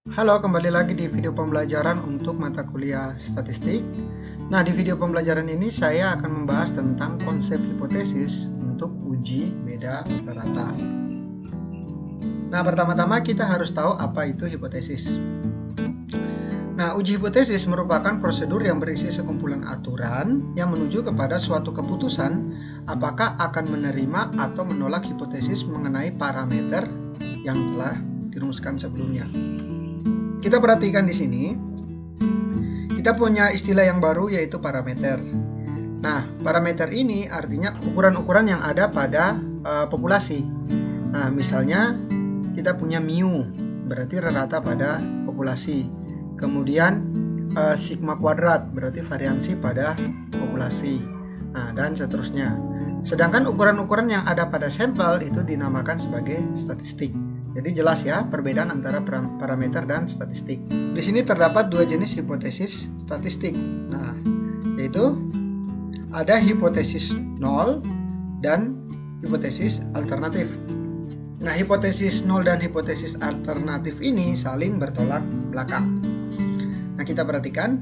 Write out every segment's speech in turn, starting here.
Halo, kembali lagi di video pembelajaran untuk mata kuliah statistik. Nah, di video pembelajaran ini saya akan membahas tentang konsep hipotesis untuk uji beda rata. Nah, pertama-tama kita harus tahu apa itu hipotesis. Nah, uji hipotesis merupakan prosedur yang berisi sekumpulan aturan yang menuju kepada suatu keputusan apakah akan menerima atau menolak hipotesis mengenai parameter yang telah dirumuskan sebelumnya. Kita perhatikan di sini, kita punya istilah yang baru yaitu parameter. Nah, parameter ini artinya ukuran-ukuran yang ada pada populasi. Nah, misalnya kita punya mu, berarti rata pada populasi. Kemudian sigma kuadrat, berarti variansi pada populasi. Nah, dan seterusnya. Sedangkan ukuran-ukuran yang ada pada sampel itu dinamakan sebagai statistik. Jadi jelas ya perbedaan antara parameter dan statistik. Di sini terdapat dua jenis hipotesis statistik. Nah, yaitu ada hipotesis nol dan hipotesis alternatif. Nah, hipotesis nol dan hipotesis alternatif ini saling bertolak belakang. Nah, kita perhatikan.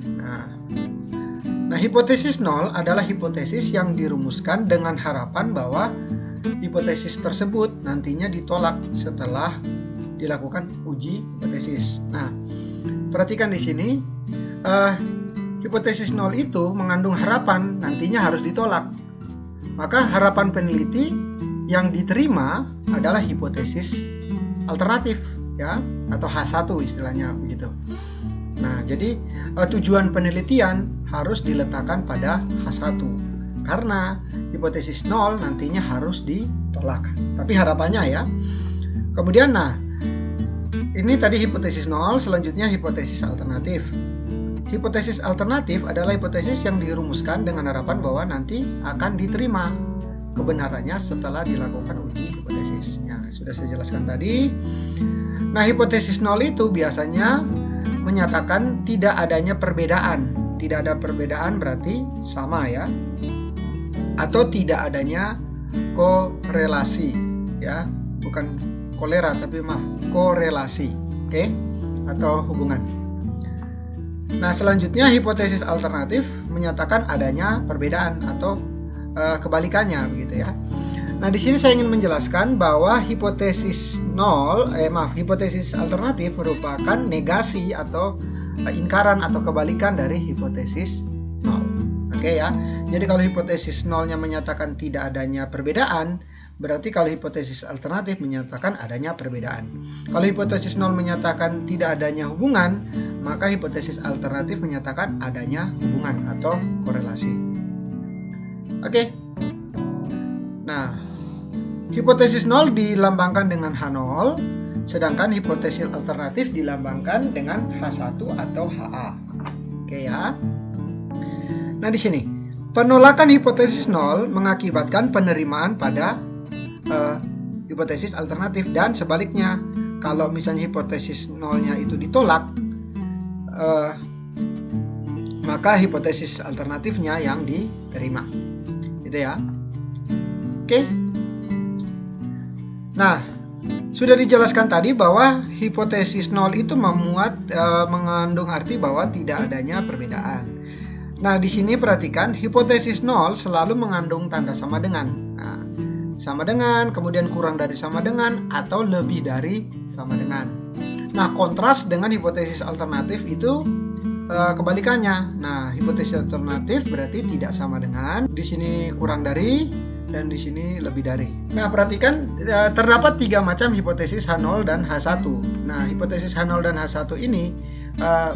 Nah, hipotesis nol adalah hipotesis yang dirumuskan dengan harapan bahwa hipotesis tersebut nantinya ditolak setelah dilakukan uji hipotesis. Nah, perhatikan di sini, hipotesis nol itu mengandung harapan nantinya harus ditolak. Maka harapan peneliti yang diterima adalah hipotesis alternatif, ya, atau H1 istilahnya begitu. Nah, jadi tujuan penelitian harus diletakkan pada H1. Karena hipotesis nol nantinya harus ditolak. Tapi harapannya ya. Kemudian ini tadi hipotesis nol, selanjutnya hipotesis alternatif. Hipotesis alternatif adalah hipotesis yang dirumuskan dengan harapan bahwa nanti akan diterima kebenarannya setelah dilakukan uji hipotesis. Ya, sudah saya jelaskan tadi. Nah, hipotesis nol itu biasanya menyatakan tidak adanya perbedaan. Tidak ada perbedaan berarti sama ya. Atau tidak adanya korelasi, ya, bukan kolera tapi korelasi, oke, atau hubungan. Nah, selanjutnya hipotesis alternatif menyatakan adanya perbedaan atau kebalikannya, begitu ya. Nah, di sini saya ingin menjelaskan bahwa hipotesis hipotesis alternatif merupakan negasi atau ingkaran atau kebalikan dari hipotesis nol. Oke ya. Jadi kalau hipotesis nolnya menyatakan tidak adanya perbedaan, berarti kalau hipotesis alternatif menyatakan adanya perbedaan. Kalau hipotesis nol menyatakan tidak adanya hubungan, maka hipotesis alternatif menyatakan adanya hubungan atau korelasi. Oke. Nah, hipotesis nol dilambangkan dengan H0, sedangkan hipotesis alternatif dilambangkan dengan H1 atau HA. Oke ya. Nah, di sini penolakan hipotesis nol mengakibatkan penerimaan pada hipotesis alternatif dan sebaliknya. Kalau misalnya hipotesis nolnya itu ditolak, maka hipotesis alternatifnya yang diterima. Gitu ya. Oke. Nah, sudah dijelaskan tadi bahwa hipotesis nol itu mengandung arti bahwa tidak adanya perbedaan. Nah, di sini perhatikan hipotesis nol selalu mengandung tanda sama dengan. Nah, sama dengan, kemudian kurang dari sama dengan, atau lebih dari sama dengan. Nah, kontras dengan hipotesis alternatif itu kebalikannya. Nah, hipotesis alternatif berarti tidak sama dengan, di sini kurang dari, dan di sini lebih dari. Nah, perhatikan terdapat 3 macam hipotesis H0 dan H1. Nah, hipotesis H0 dan H1 ini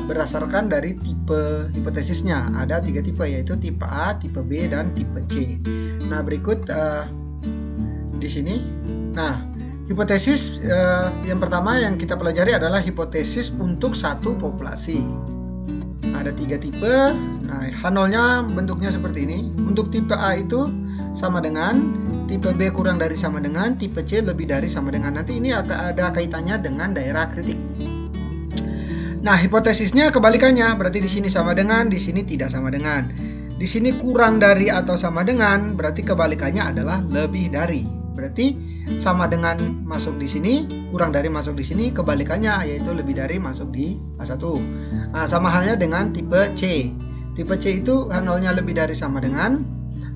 berdasarkan dari tipe hipotesisnya. Ada 3 tipe, yaitu tipe A, tipe B, dan tipe C. Nah, berikut di sini. Nah, hipotesis yang pertama yang kita pelajari adalah hipotesis untuk satu populasi. Ada 3 tipe. Nah, H0-nya bentuknya seperti ini. Untuk tipe A itu sama dengan, tipe B kurang dari sama dengan, tipe C lebih dari sama dengan. Nanti ini ada kaitannya dengan daerah kritik. Nah, hipotesisnya kebalikannya, berarti di sini sama dengan, di sini tidak sama dengan. Di sini kurang dari atau sama dengan, berarti kebalikannya adalah lebih dari. Berarti sama dengan masuk di sini, kurang dari masuk di sini, kebalikannya yaitu lebih dari masuk di H1. Nah, sama halnya dengan tipe C. Tipe C itu H0-nya lebih dari sama dengan,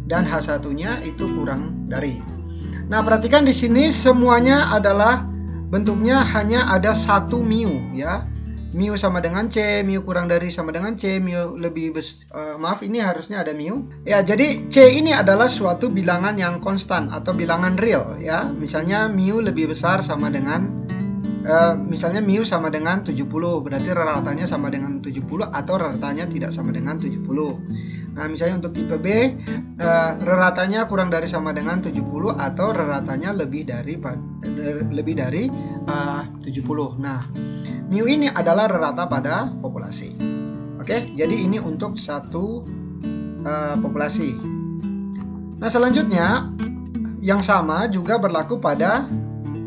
dan H1-nya itu kurang dari. Nah, perhatikan di sini semuanya adalah bentuknya hanya ada satu mu ya. Mu sama dengan C, mu kurang dari sama dengan C, mu lebih maaf, ini harusnya ada mu. Ya, jadi C ini adalah suatu bilangan yang konstan atau bilangan real ya. Misalnya mu lebih besar sama dengan misalnya mu sama dengan 70, berarti rata-ratanya sama dengan 70 atau rata-ratanya tidak sama dengan 70. Nah, misalnya untuk tipe B, rata-ratanya kurang dari sama dengan 70 atau rata-ratanya lebih dari 70. Nah, mu ini adalah rata pada populasi. Oke, jadi ini untuk satu populasi. Nah, selanjutnya yang sama juga berlaku pada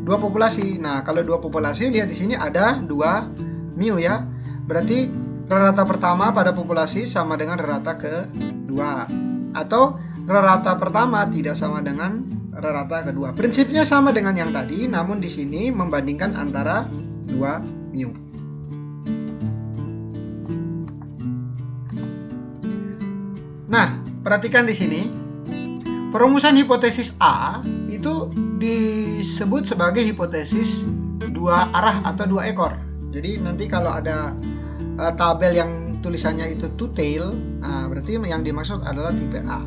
dua populasi. Nah, kalau dua populasi, lihat di sini ada 2 mu ya. Berarti rata pertama pada populasi sama dengan rata kedua, atau rata pertama tidak sama dengan rata kedua. Prinsipnya sama dengan yang tadi, namun di sini membandingkan antara 2 mu. Nah, perhatikan di sini. Perumusan hipotesis A itu disebut sebagai hipotesis dua arah atau dua ekor. Jadi nanti kalau ada tabel yang tulisannya itu two tail, nah, berarti yang dimaksud adalah tipe A.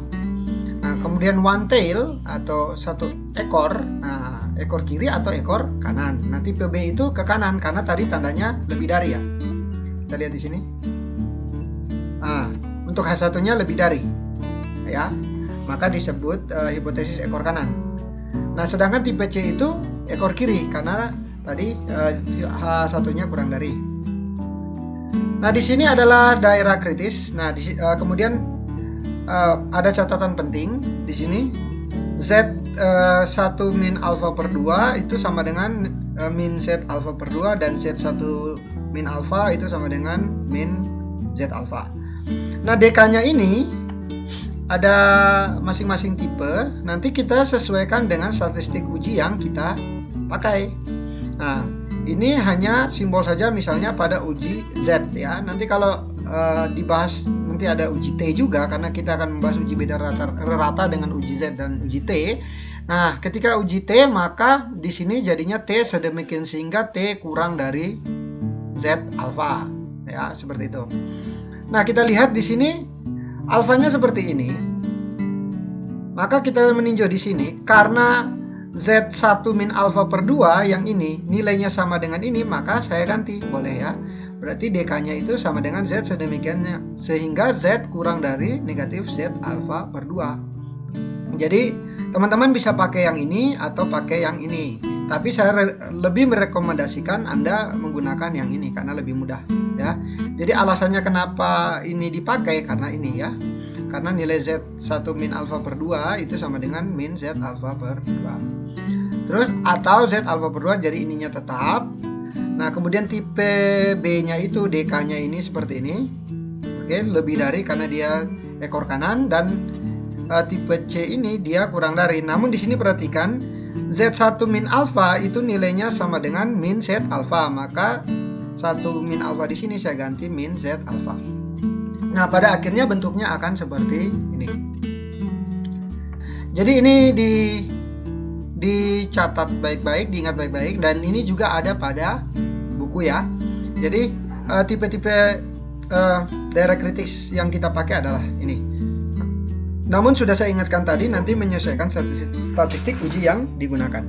Nah, kemudian one tail atau satu ekor, nah, ekor kiri atau ekor kanan. Nah, tipe B itu ke kanan karena tadi tandanya lebih dari ya. Kita lihat di sini. Nah, untuk H1-nya lebih dari ya. Maka disebut hipotesis ekor kanan. Nah, sedangkan tipe C itu ekor kiri karena tadi H1-nya kurang dari. Nah, di sini adalah daerah kritis. Nah, kemudian ada catatan penting di sini. Z1 min alfa per 2 itu sama dengan min Z alfa per 2, dan Z1 min alfa itu sama dengan min Z alfa. Nah, DK-nya ini ada masing-masing tipe, nanti kita sesuaikan dengan statistik uji yang kita pakai. Nah, ini hanya simbol saja misalnya pada uji Z ya. Nanti kalau dibahas nanti ada uji T juga, karena kita akan membahas uji beda rata dengan uji Z dan uji T. Nah, ketika uji T maka di sini jadinya T sedemikian sehingga T kurang dari Z alfa ya, seperti itu. Nah, kita lihat di sini alfanya seperti ini. Maka kita meninjau di sini karena Z1 min alfa per 2 yang ini nilainya sama dengan ini, maka saya ganti, boleh ya. Berarti DK-nya itu sama dengan Z sedemikiannya sehingga Z kurang dari negatif Z alfa per 2. Jadi teman-teman bisa pakai yang ini atau pakai yang ini. Tapi saya lebih merekomendasikan Anda menggunakan yang ini karena lebih mudah ya. Jadi alasannya kenapa ini dipakai karena ini ya. Karena nilai Z1 min alfa per 2 itu sama dengan min Z alfa per 2. Terus atau Z alfa per 2 jadi ininya tetap. Nah, kemudian tipe B-nya itu DK-nya ini seperti ini. Oke, lebih dari karena dia ekor kanan, dan tipe C ini dia kurang dari. Namun di sini perhatikan Z1 min alfa itu nilainya sama dengan min Z alfa, maka 1 min alfa di sini saya ganti min Z alfa. Nah, pada akhirnya bentuknya akan seperti ini. Jadi ini dicatat baik-baik, diingat baik-baik, dan ini juga ada pada buku ya. Jadi tipe-tipe daerah kritis yang kita pakai adalah ini. Namun sudah saya ingatkan tadi, nanti menyesuaikan statistik uji yang digunakan.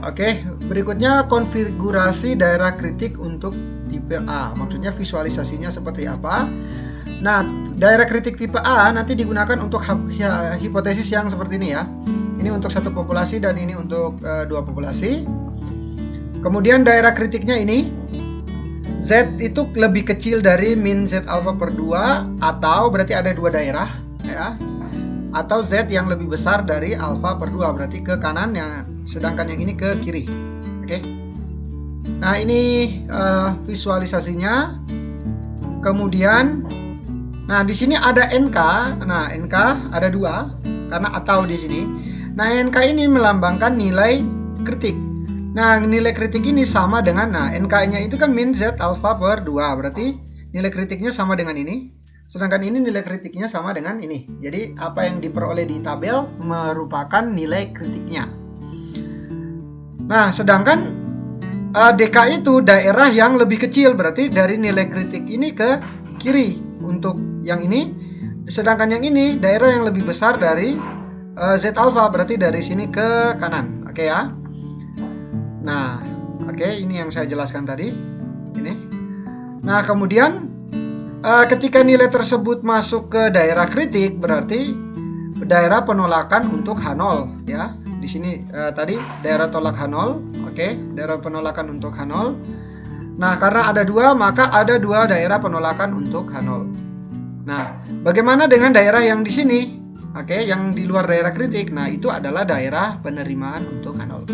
Oke, berikutnya konfigurasi daerah kritik untuk tipe A. Maksudnya visualisasinya seperti apa. Nah, daerah kritik tipe A nanti digunakan untuk hipotesis yang seperti ini ya. Ini untuk satu populasi dan ini untuk dua populasi. Kemudian daerah kritiknya ini Z itu lebih kecil dari min Z alfa per 2, atau berarti ada dua daerah ya. Atau Z yang lebih besar dari alfa per 2, berarti ke kanan, yang sedangkan yang ini ke kiri. Oke. Nah, ini visualisasinya. Kemudian nah di sini ada NK. Nah, NK ada dua karena atau di sini. Nah, NK ini melambangkan nilai kritik. Nah, nilai kritik ini sama dengan, NK-nya itu kan min Z alfa per 2, berarti nilai kritiknya sama dengan ini. Sedangkan ini nilai kritiknya sama dengan ini. Jadi, apa yang diperoleh di tabel merupakan nilai kritiknya. Nah, sedangkan DK itu daerah yang lebih kecil, berarti dari nilai kritik ini ke kiri untuk yang ini. Sedangkan yang ini daerah yang lebih besar dari Z alfa, berarti dari sini ke kanan. Oke ya. Nah, oke, ini yang saya jelaskan tadi. Ini. Nah, kemudian ketika nilai tersebut masuk ke daerah kritik, berarti daerah penolakan untuk H0 ya. Di sini tadi daerah tolak H0, oke, daerah penolakan untuk H0. Nah, karena ada 2, maka ada 2 daerah penolakan untuk H0. Nah, bagaimana dengan daerah yang di sini? Oke, yang di luar daerah kritik. Nah, itu adalah daerah penerimaan untuk H0.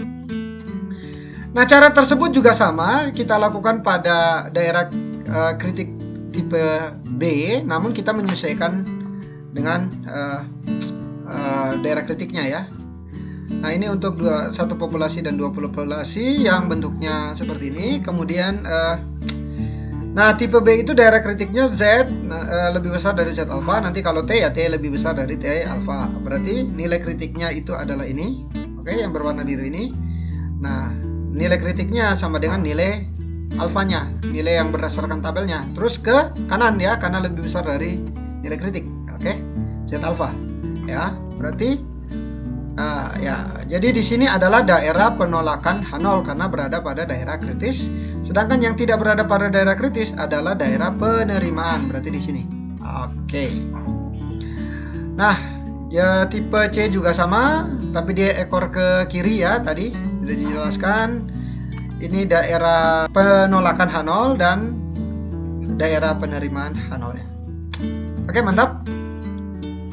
Nah, cara tersebut juga sama kita lakukan pada daerah kritik tipe B, namun kita menyesuaikan dengan daerah kritiknya ya. Nah, ini untuk satu populasi dan 2 populasi yang bentuknya seperti ini. Kemudian nah, tipe B itu daerah kritiknya Z lebih besar dari Z alfa. Nanti kalau T ya T lebih besar dari T alfa. Berarti nilai kritiknya itu adalah ini. Oke, yang berwarna biru ini. Nah, nilai kritiknya sama dengan nilai alfanya, nilai yang berdasarkan tabelnya. Terus ke kanan ya, karena lebih besar dari nilai kritik. Oke, Z alfa. Ya, berarti ya, jadi di sini adalah daerah penolakan H0 karena berada pada daerah kritis. Sedangkan yang tidak berada pada daerah kritis adalah daerah penerimaan, berarti di sini. Oke. Nah, ya tipe C juga sama, tapi dia ekor ke kiri ya, tadi sudah dijelaskan. Ini daerah penolakan H0 dan daerah penerimaan H0-nya. Oke, mantap.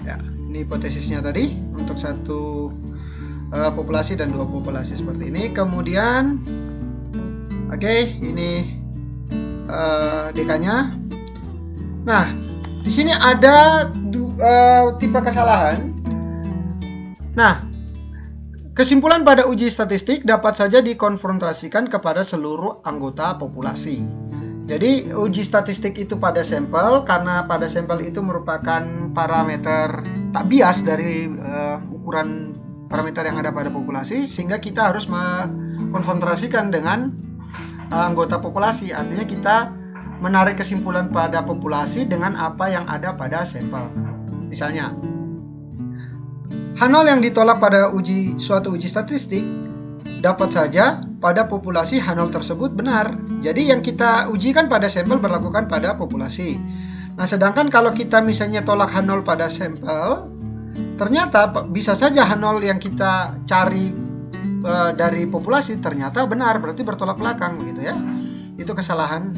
Ya, ini hipotesisnya tadi untuk satu populasi dan 2 populasi seperti ini. Kemudian oke, ini DK-nya. Nah, di sini ada tipe kesalahan. Nah, kesimpulan pada uji statistik dapat saja dikonfrontasikan kepada seluruh anggota populasi. Jadi, uji statistik itu pada sampel, karena pada sampel itu merupakan parameter tak bias dari ukuran parameter yang ada pada populasi, sehingga kita harus mengkonfrontasikan dengan anggota populasi. Artinya kita menarik kesimpulan pada populasi dengan apa yang ada pada sampel. Misalnya, H0 yang ditolak pada suatu uji statistik dapat saja pada populasi H0 tersebut benar. Jadi yang kita ujikan pada sampel berlakukan pada populasi. Nah, sedangkan kalau kita misalnya tolak H0 pada sampel, ternyata bisa saja H0 yang kita cari dari populasi ternyata benar, berarti bertolak belakang begitu ya. Itu kesalahan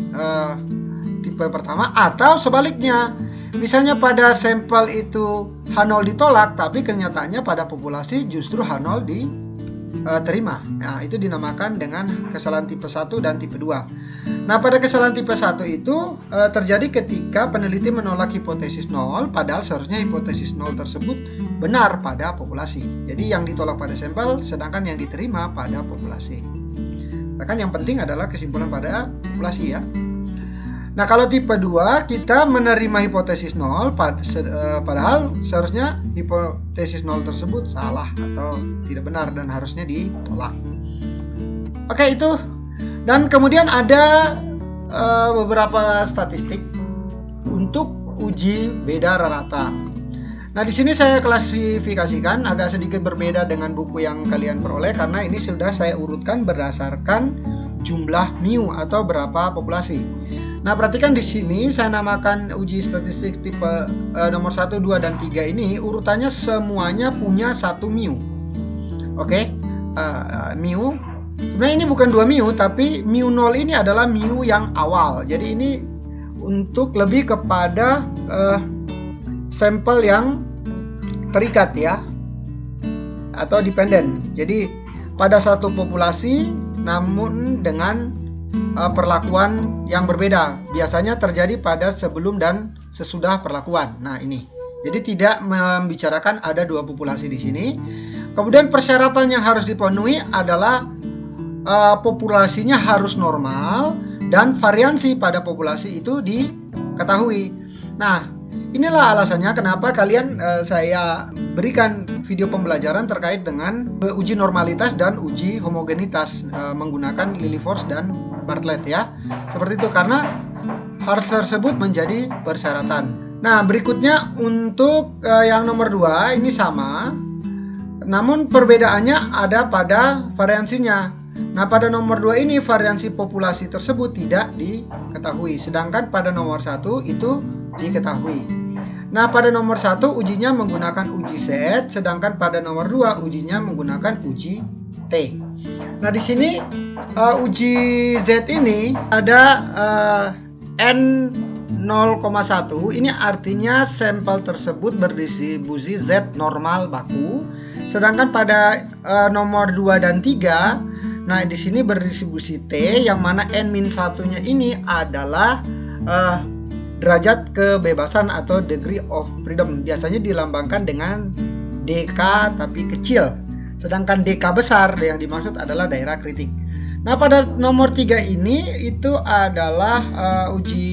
tipe pertama. Atau sebaliknya, misalnya pada sampel itu H0 ditolak, tapi kenyataannya pada populasi justru H0 diterima. Nah, itu dinamakan dengan kesalahan tipe 1 dan tipe 2. Nah, pada kesalahan tipe 1 itu terjadi ketika peneliti menolak hipotesis 0, padahal seharusnya hipotesis 0 tersebut benar pada populasi. Jadi yang ditolak pada sampel, sedangkan yang diterima pada populasi. Bahkan yang penting adalah kesimpulan pada populasi ya. Nah, kalau tipe 2 kita menerima hipotesis 0 padahal seharusnya hipotesis 0 tersebut salah atau tidak benar dan harusnya ditolak. Oke, itu. Dan kemudian ada beberapa statistik untuk uji beda rata. Nah, di sini saya klasifikasikan agak sedikit berbeda dengan buku yang kalian peroleh karena ini sudah saya urutkan berdasarkan jumlah mu atau berapa populasi. Nah, perhatikan di sini saya namakan uji statistik tipe nomor 1, 2, dan 3 ini urutannya semuanya punya 1 mu. Oke, mu. Sebenarnya ini bukan 2 mu, tapi mu 0 ini adalah mu yang awal. Jadi ini untuk lebih kepada sampel yang terikat ya, atau dependen. Jadi pada satu populasi namun dengan perlakuan yang berbeda, biasanya terjadi pada sebelum dan sesudah perlakuan. Nah, ini Jadi tidak membicarakan ada dua populasi di sini. Kemudian persyaratan yang harus dipenuhi adalah populasinya harus normal dan variansi pada populasi itu diketahui. Nah, inilah alasannya kenapa saya berikan video pembelajaran terkait dengan uji normalitas dan uji homogenitas menggunakan Lilliefors dan Bartlett ya. Seperti itu karena hal tersebut menjadi persyaratan. Nah, berikutnya untuk yang nomor 2 ini sama, namun perbedaannya ada pada variansinya. Nah, pada nomor 2 ini variansi populasi tersebut tidak diketahui, sedangkan pada nomor 1 itu diketahui. Nah, pada nomor 1 ujinya menggunakan uji Z, sedangkan pada nomor 2 ujinya menggunakan uji T. Nah, di sini uji Z ini ada N0,1, ini artinya sampel tersebut berdistribusi Z normal baku. Sedangkan pada nomor 2 dan 3, nah di sini berdistribusi T, yang mana N-1-nya ini adalah derajat kebebasan atau degree of freedom. Biasanya dilambangkan dengan DK tapi kecil. Sedangkan DK besar yang dimaksud adalah daerah kritik. Nah, pada nomor 3 ini itu adalah uji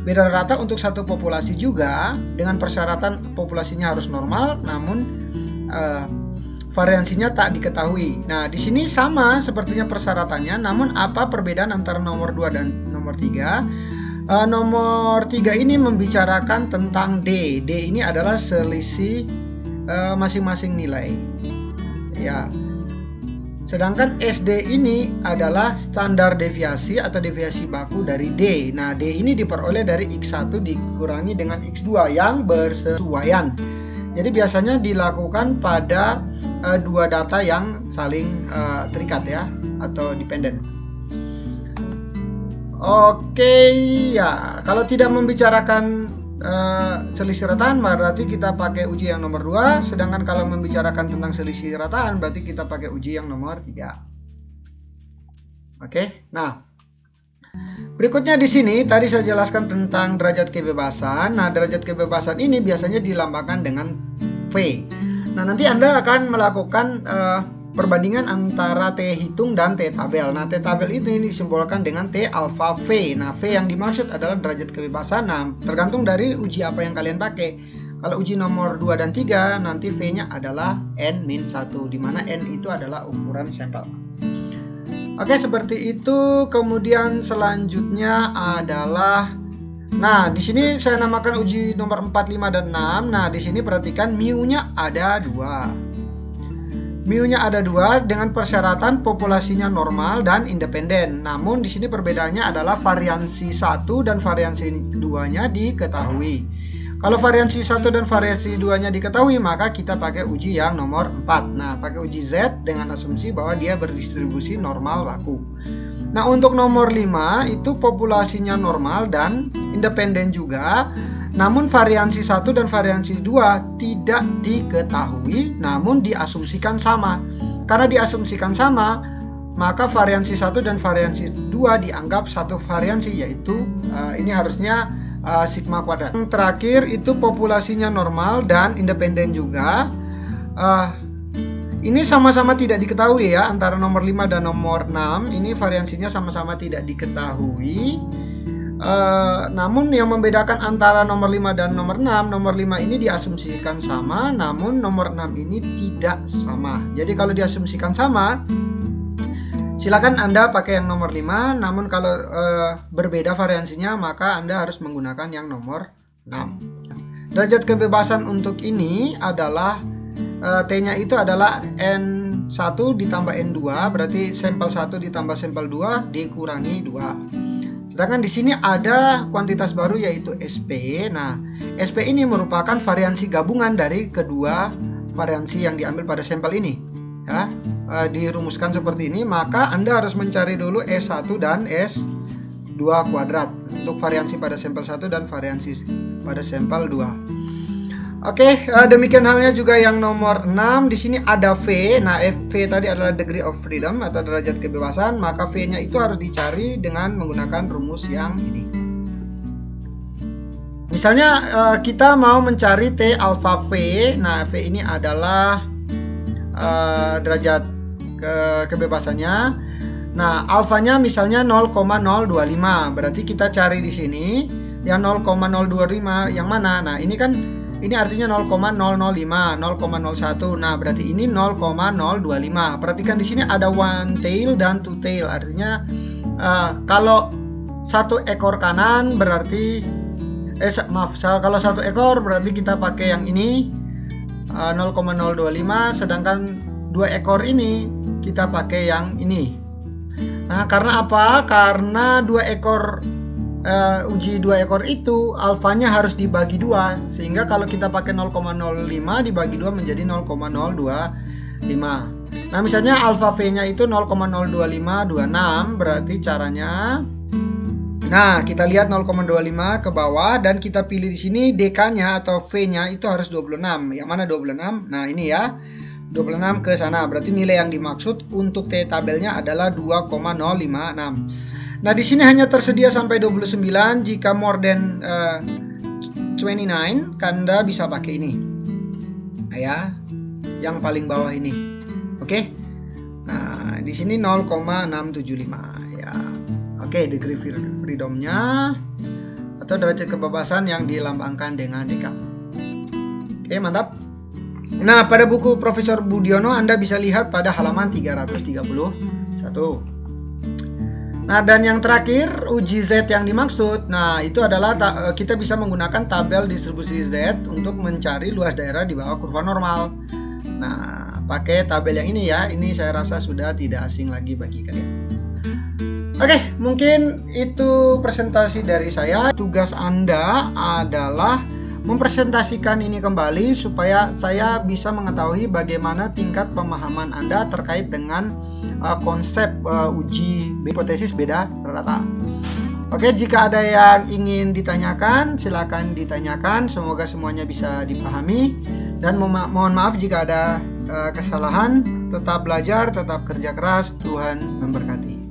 beda rata untuk satu populasi juga dengan persyaratan populasinya harus normal, namun variansinya tak diketahui. Nah, di sini sama sepertinya persyaratannya, namun apa perbedaan antara nomor 2 dan nomor 3? Nomor 3 ini membicarakan tentang D. D ini adalah selisih masing-masing nilai. Ya. Sedangkan SD ini adalah standar deviasi atau deviasi baku dari D. Nah, D ini diperoleh dari X1 dikurangi dengan X2 yang bersesuaian. Jadi biasanya dilakukan pada dua data yang saling terikat ya, atau dependen. Oke, ya. Kalau tidak membicarakan selisih rataan berarti kita pakai uji yang nomor 2, sedangkan kalau membicarakan tentang selisih rataan berarti kita pakai uji yang nomor 3. Oke. Nah, berikutnya di sini tadi saya jelaskan tentang derajat kebebasan. Nah, derajat kebebasan ini biasanya dilambangkan dengan V. Nah, nanti Anda akan melakukan perbandingan antara T hitung dan T tabel. Nah, T tabel ini disimbolkan dengan T alpha V. Nah, V yang dimaksud adalah derajat kebebasan. Nah, tergantung dari uji apa yang kalian pakai. Kalau uji nomor 2 dan 3, nanti V-nya adalah N-1, di mana N itu adalah ukuran sampel. Oke, seperti itu. Kemudian selanjutnya adalah, nah, di sini saya namakan uji nomor 4, 5, dan 6. Nah, di sini perhatikan mu-nya ada 2. Mu-nya ada 2 dengan persyaratan populasinya normal dan independen. Namun di sini perbedaannya adalah variansi 1 dan variansi 2-nya diketahui. Kalau variansi 1 dan variansi 2-nya diketahui, maka kita pakai uji yang nomor 4. Nah, pakai uji Z dengan asumsi bahwa dia berdistribusi normal baku. Nah, untuk nomor 5 itu populasinya normal dan independen juga. Namun variansi 1 dan variansi 2 tidak diketahui, namun diasumsikan sama. Karena diasumsikan sama, maka variansi 1 dan variansi 2 dianggap satu variansi, yaitu ini harusnya sigma kuadrat. Yang terakhir itu populasinya normal dan independen juga. Ini sama-sama tidak diketahui ya, antara nomor 5 dan nomor 6. Ini variansinya sama-sama tidak diketahui. Namun yang membedakan antara nomor 5 dan nomor 6, nomor 5 ini diasumsikan sama, namun nomor 6 ini tidak sama. Jadi kalau diasumsikan sama, silakan Anda pakai yang nomor 5, namun kalau berbeda variansinya, maka Anda harus menggunakan yang nomor 6. Derajat kebebasan untuk ini adalah T-nya itu adalah N1 ditambah N2, berarti sampel 1 ditambah sampel 2 dikurangi 2. Sedangkan di sini ada kuantitas baru yaitu SP. Nah, SP ini merupakan variansi gabungan dari kedua variansi yang diambil pada sampel ini. Ya, dirumuskan seperti ini, maka Anda harus mencari dulu S1 dan S2 kuadrat untuk variansi pada sampel 1 dan variansi pada sampel 2. Oke, demikian halnya juga yang nomor 6. Di sini ada V. Nah, V tadi adalah degree of freedom atau derajat kebebasan, maka V-nya itu harus dicari dengan menggunakan rumus yang ini. Misalnya kita mau mencari T alfa V. Nah, V ini adalah derajat kebebasannya. Nah, alfanya misalnya 0,025. Berarti kita cari di sini yang 0,025 yang mana? Nah, ini kan ini artinya 0,005, 0,01. Nah, berarti ini 0,025. Perhatikan di sini ada one tail dan two tail. Artinya kalau satu ekor kanan berarti kalau satu ekor berarti kita pakai yang ini 0,025, sedangkan dua ekor ini kita pakai yang ini. Nah, karena apa? Karena uji dua ekor itu alfanya harus dibagi dua, sehingga kalau kita pakai 0,05 dibagi dua menjadi 0,025. Nah, misalnya alfa V-nya itu 0,02526, berarti caranya, nah kita lihat 0,25 ke bawah dan kita pilih di sini DK-nya atau V-nya itu harus 26. Yang mana 26? Nah, ini ya. 26 ke sana, berarti nilai yang dimaksud untuk T tabelnya adalah 2,056. Nah, di sini hanya tersedia sampai 29. Jika more than 29, Anda bisa pakai ini. Nah, ya, yang paling bawah ini. Oke. Nah, di sini 0,675 ya. Oke, degree freedom-nya atau derajat kebebasan yang dilambangkan dengan DK. Oke, mantap. Nah, pada buku Profesor Budiono Anda bisa lihat pada halaman 331. Nah, dan yang terakhir uji Z yang dimaksud. Nah, itu adalah kita bisa menggunakan tabel distribusi Z untuk mencari luas daerah di bawah kurva normal. Nah, pakai tabel yang ini ya. Ini saya rasa sudah tidak asing lagi bagi kalian. Oke, mungkin itu presentasi dari saya. Tugas Anda adalah mempresentasikan ini kembali supaya saya bisa mengetahui bagaimana tingkat pemahaman Anda terkait dengan konsep uji hipotesis beda rata. Oke, jika ada yang ingin ditanyakan, silakan ditanyakan. Semoga semuanya bisa dipahami. Dan mohon maaf jika ada kesalahan. Tetap belajar, tetap kerja keras. Tuhan memberkati.